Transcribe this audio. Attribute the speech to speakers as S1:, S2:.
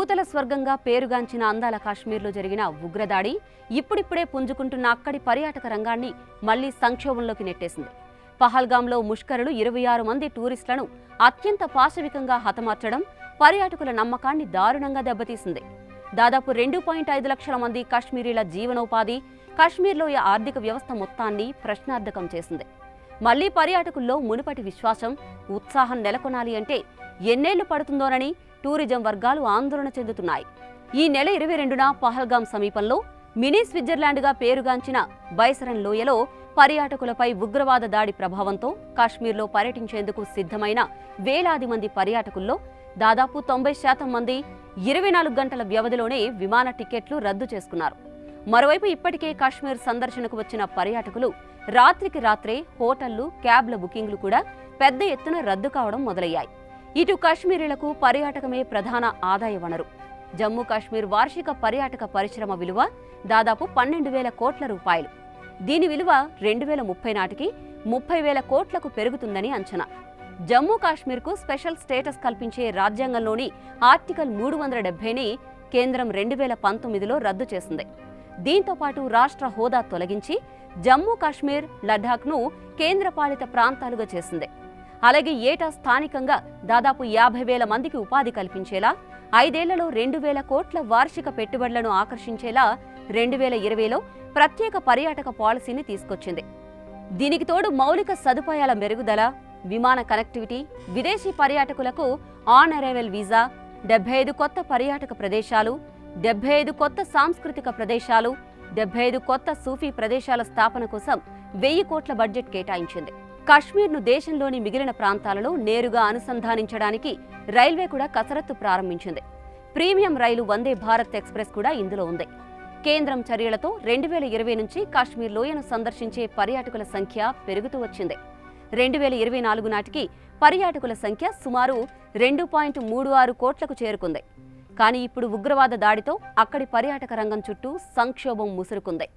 S1: భూతల స్వర్గంగా పేరుగాంచిన అందాల కాశ్మీర్లో జరిగిన ఉగ్రదాడి ఇప్పుడిప్పుడే పుంజుకుంటున్న అక్కడి పర్యాటక రంగాన్ని మళ్లీ సంక్షోభంలోకి నెట్టేసింది. పహల్గాంలో ముష్కరులు 26 మంది టూరిస్టులను అత్యంత పాశవికంగా హతమార్చడం పర్యాటకుల నమ్మకాన్ని దారుణంగా దెబ్బతీసింది. దాదాపు 2.5 లక్షల మంది కాశ్మీరీల జీవనోపాధి, కాశ్మీర్లోయ ఆర్థిక వ్యవస్థ మొత్తాన్ని ప్రశ్నార్థకం చేసింది. మళ్లీ పర్యాటకుల్లో మునుపటి విశ్వాసం, ఉత్సాహం నెలకొనాలి అంటే ఎన్నేళ్లు పడుతుందోనని టూరిజం వర్గాలు ఆందోళన చెందుతున్నాయి. ఈ నెల 22న పహల్గాం సమీపంలో మినీ స్విట్జర్లాండ్గా పేరుగాంచిన బైసరన్ లోయలో పర్యాటకులపై ఉగ్రవాద దాడి ప్రభావంతో కాశ్మీర్లో పర్యటించేందుకు సిద్ధమైన వేలాది మంది పర్యాటకుల్లో దాదాపు 90% మంది 24 గంటల వ్యవధిలోనే విమాన టికెట్లు రద్దు చేసుకున్నారు. మరోవైపు ఇప్పటికే కాశ్మీర్ సందర్శనకు వచ్చిన పర్యాటకులు రాత్రికి రాత్రే హోటళ్లు, క్యాబ్ల బుకింగ్లు కూడా పెద్ద ఎత్తున రద్దు కావడం మొదలయ్యాయి. ఇటు కాశ్మీరీలకు పర్యాటకమే ప్రధాన ఆదాయ వనరు. జమ్మూ కాశ్మీర్ వార్షిక పర్యాటక పరిశ్రమ విలువ దాదాపు 12,000 కోట్ల రూపాయలు. దీని విలువ 2030 నాటికి 30,000 కోట్లకు పెరుగుతుందని అంచనా. జమ్మూ కాశ్మీర్కు స్పెషల్ స్టేటస్ కల్పించే రాజ్యాంగంలోని ఆర్టికల్ 370ని కేంద్రం 2019లో రద్దు చేసింది. దీంతో పాటు రాష్ట్ర హోదా తొలగించి జమ్మూ కాశ్మీర్, లద్దాఖ్ను కేంద్రపాలిత ప్రాంతాలుగా చేసింది. అలాగే ఏటా స్థానికంగా దాదాపు 50,000 మందికి ఉపాధి కల్పించేలా, 5 ఏళ్లలో 2,000 కోట్ల వార్షిక పెట్టుబడులను ఆకర్షించేలా 2020లో ప్రత్యేక పర్యాటక పాలసీని తీసుకొచ్చింది. దీనికి తోడు మౌలిక సదుపాయాల మెరుగుదల, విమాన కనెక్టివిటీ, విదేశీ పర్యాటకులకు ఆన్ అరైవల్ వీసా, 75 కొత్త పర్యాటక ప్రదేశాలు, 75 కొత్త సాంస్కృతిక ప్రదేశాలు, 75 కొత్త సూఫీ ప్రదేశాల స్థాపన కోసం 1,000 కోట్ల బడ్జెట్ కేటాయించింది. కాశ్మీర్ను దేశంలోని మిగిలిన ప్రాంతాలలో నేరుగా అనుసంధానించడానికి రైల్వే కూడా కసరత్తు ప్రారంభించింది. ప్రీమియం రైలు వందే భారత్ ఎక్స్ప్రెస్ కూడా ఇందులో ఉంది. కేంద్రం చర్యలతో 2020 నుంచి కాశ్మీర్ లోయను సందర్శించే పర్యాటకుల సంఖ్య పెరుగుతూ వచ్చింది. 2024 నాటికి పర్యాటకుల సంఖ్య సుమారు 2.36 కోట్లకు చేరుకుంది. కానీ ఇప్పుడు ఉగ్రవాద దాడితో అక్కడి పర్యాటక రంగం చుట్టూ సంక్షోభం ముసురుకుంది.